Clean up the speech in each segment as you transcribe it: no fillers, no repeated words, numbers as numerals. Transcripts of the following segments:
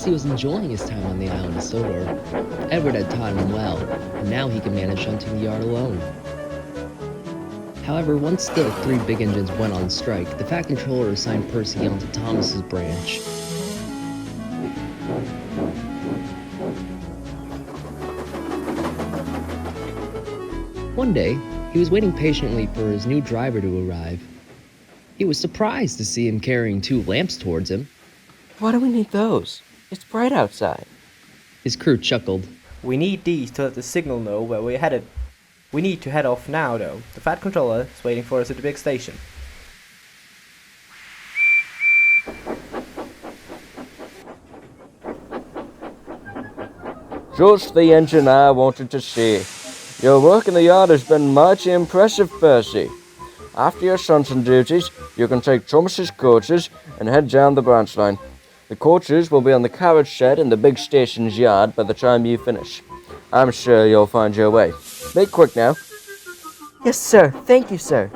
Percy was enjoying his time on the island of Sodor. Edward had taught him well, and now he could manage hunting the yard alone. However, once the three big engines went on strike, the Fat Controller assigned Percy onto Thomas's branch. One day, he was waiting patiently for his new driver to arrive. He was surprised to see him carrying two lamps towards him. Why do we need those? It's bright outside. His crew chuckled. We need these to let the signal know where we're headed. We need to head off now, though. The Fat Controller is waiting for us at the big station. Just the engine I wanted to see. Your work in the yard has been mighty impressive, Percy. After your sun's duties, you can take Thomas's coaches and head down the branch line. The coaches will be on the carriage shed in the big station's yard by the time you finish. I'm sure you'll find your way. Make quick now. Yes, sir. Thank you, sir.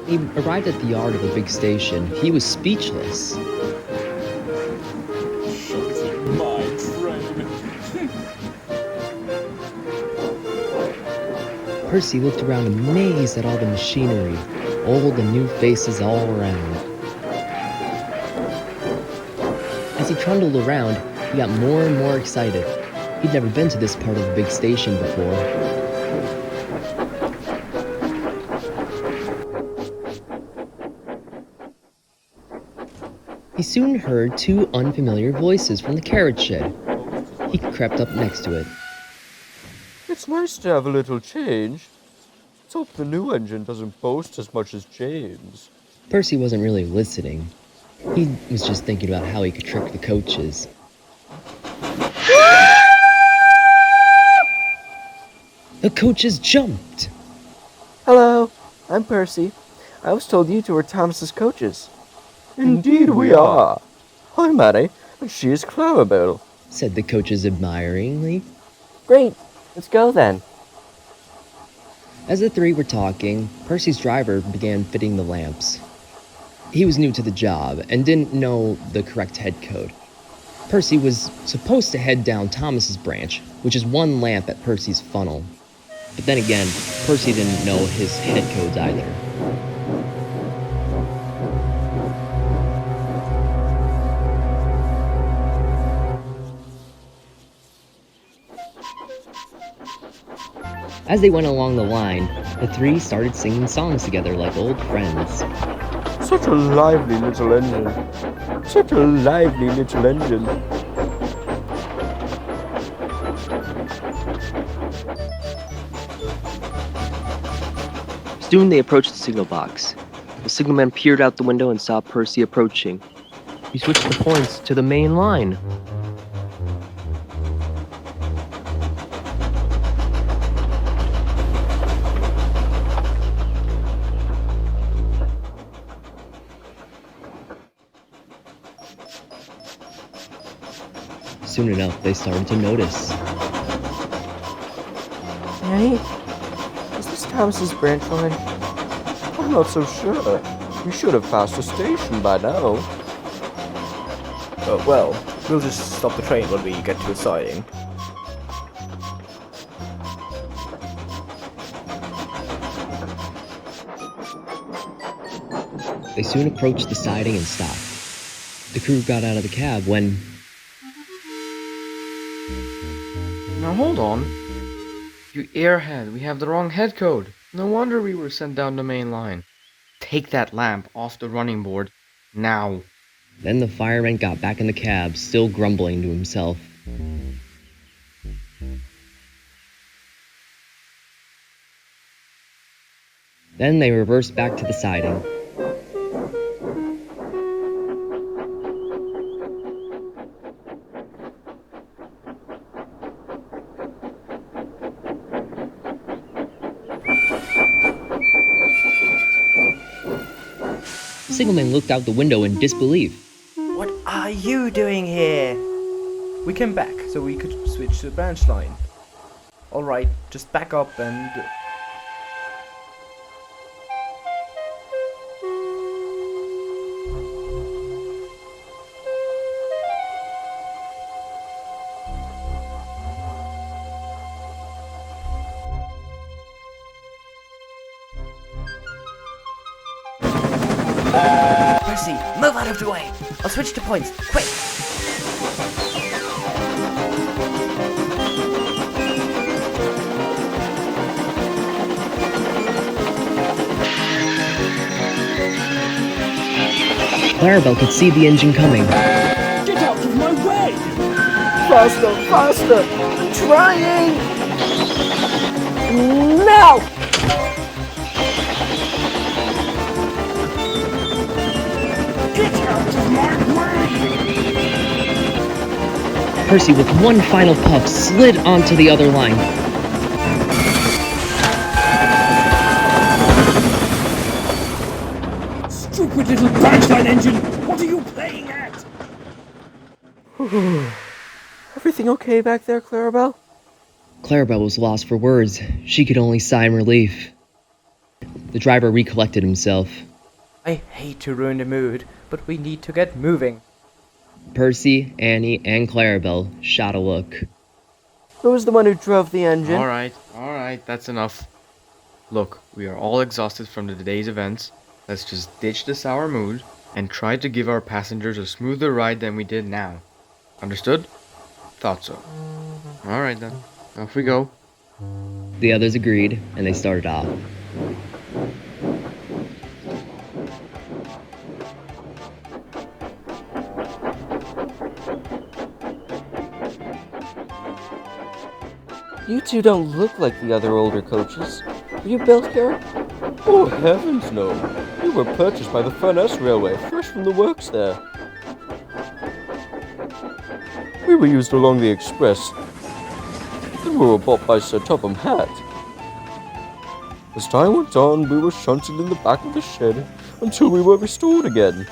He arrived at the yard of the big station. He was speechless. My train. Percy looked around amazed at all the machinery, old and new faces all around. As he trundled around, he got more and more excited. He'd never been to this part of the big station before. He soon heard two unfamiliar voices from the carriage shed. He crept up next to it. It's nice to have a little change. Let's hope the new engine doesn't boast as much as James. Percy wasn't really listening. He was just thinking about how he could trick the coaches. The coaches jumped! Hello, I'm Percy. I was told you two were Thomas's coaches. Indeed we are. I'm Maddie, and she is Clarabelle, said the coaches admiringly. Great, let's go then. As the three were talking, Percy's driver began fitting the lamps. He was new to the job and didn't know the correct head code. Percy was supposed to head down Thomas's branch, which is one lamp at Percy's funnel. But then again, Percy didn't know his head codes either. As they went along the line, the three started singing songs together like old friends. Such a lively little engine. Such a lively little engine. Soon they approached the signal box. The signalman peered out the window and saw Percy approaching. He switched the points to the main line. Soon enough, they started to notice. Hey, is this Thomas's branch line? I'm not so sure. We should have passed the station by now. Well, we'll just stop the train when we get to the siding. They soon approached the siding and stopped. The crew got out of the cab when... Now hold on. You airhead, we have the wrong head code. No wonder we were sent down the main line. Take that lamp off the running board, now. Then the fireman got back in the cab, still grumbling to himself. Then they reversed back to the siding. The signalman looked out the window in disbelief. What are you doing here? We came back so we could switch to the branch line. Alright, just back up and... Percy, move out of the way! I'll switch to points, quick! Clarabelle could see the engine coming. Get out of my way! Faster, faster! I'm trying! Now! Get out of my way! Percy, with one final puff, slid onto the other line. Stupid little Bernstein engine! What are you playing at? Everything okay back there, Clarabelle? Clarabelle was lost for words. She could only sigh in relief. The driver recollected himself. I hate to ruin the mood, but we need to get moving. Percy, Annie, and Clarabelle shot a look. Who was the one who drove the engine? Alright, that's enough. Look, we are all exhausted from the day's events. Let's just ditch the sour mood and try to give our passengers a smoother ride than we did now. Understood? Thought so. Alright then, off we go. The others agreed, and they started off. You two don't look like the other older coaches. Were you built here? Oh, heavens no. We were purchased by the Furness Railway, fresh from the works there. We were used along the express. Then we were bought by Sir Topham Hatt. As time went on, we were shunted in the back of the shed until we were restored again.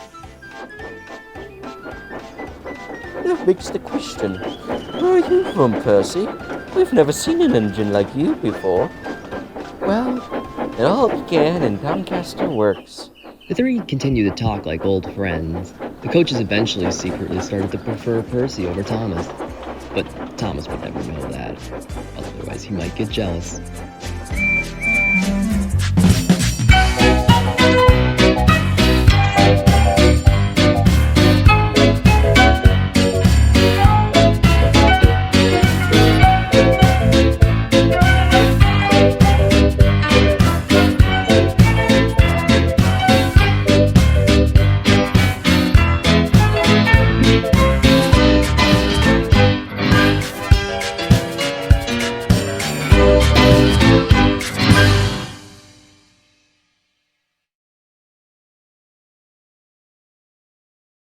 That begs the question, where are you from, Percy? We've never seen an engine like you before. Well, it all began in Doncaster Works. The three continued to talk like old friends. The coaches eventually secretly started to prefer Percy over Thomas. But Thomas would never know that. Otherwise, he might get jealous.